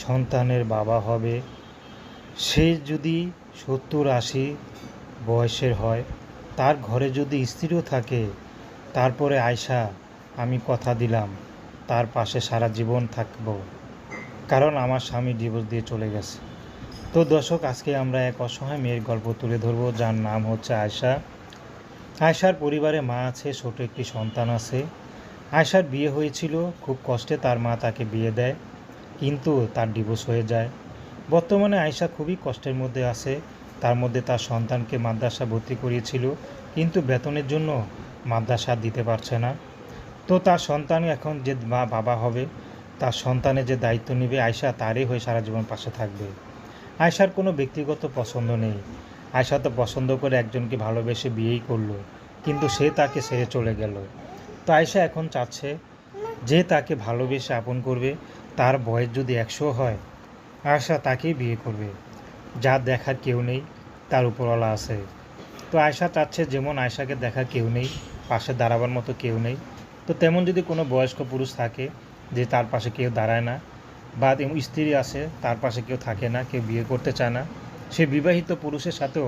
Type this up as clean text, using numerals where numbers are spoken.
সন্তানের বাবা হবে, সে যদি 70-80 বয়সের হয়, তার ঘরে যদি স্ত্রীও থাকে, তারপরে আয়শা আমি কথা দিলাম তার পাশে সারা জীবন থাকব, কারণ আমার স্বামী ডিভোর্স দিয়ে চলে গেছে। তো দর্শক, আজকে আমরা এক অসহায় মেয়ের গল্প তুলে ধরব, যার নাম হচ্ছে আয়শা। আয়শার পরিবারে মা আছে, ছোট একটি সন্তান আছে। আয়শার বিয়ে হয়েছিল, খুব কষ্টে তার মা তাকে বিয়ে দেয়, কিন্তু তার ডিভোর্স হয়ে যায়। বর্তমানে আয়শা খুবই কষ্টের মধ্যে আছে। তার মধ্যে তার সন্তানকে মাদ্রাসা ভর্তি করিয়েছিল, কিন্তু বেতনের জন্য মাদ্রাসা দিতে পারছে না। তো তার সন্তান এখন যে বাবা হবে, তার সন্তানের যে দায়িত্ব নেবে আয়শা, তারই হয়ে সারা জীবন পাশে থাকবে। আয়শার কোনো ব্যক্তিগত পছন্দ নেই। আয়শা তো পছন্দ করে একজনকে ভালোবেসে বিয়েই করলো, কিন্তু সে তাকে ছেড়ে চলে গেল। তো আয়শা এখন চাচ্ছে যে তাকে ভালোবেসে আপন করবে, তার বয়স যদি 100 হয়, আয়শা তাকেই বিয়ে করবে। যার দেখার কেউ নেই, তার উপরওয়ালা আছে। তো আয়শা চাচ্ছে, যেমন আয়শাকে দেখার কেউ নেই, পাশে দাঁড়াবার মতো কেউ নেই, তো তেমন যদি কোনো বয়স্ক পুরুষ থাকে যে তার পাশে কেউ দাঁড়ায় না, বা স্ত্রী আছে তার পাশে কেউ থাকে না, কেউ বিয়ে করতে চায় না, সে বিবাহিত পুরুষের সাথেও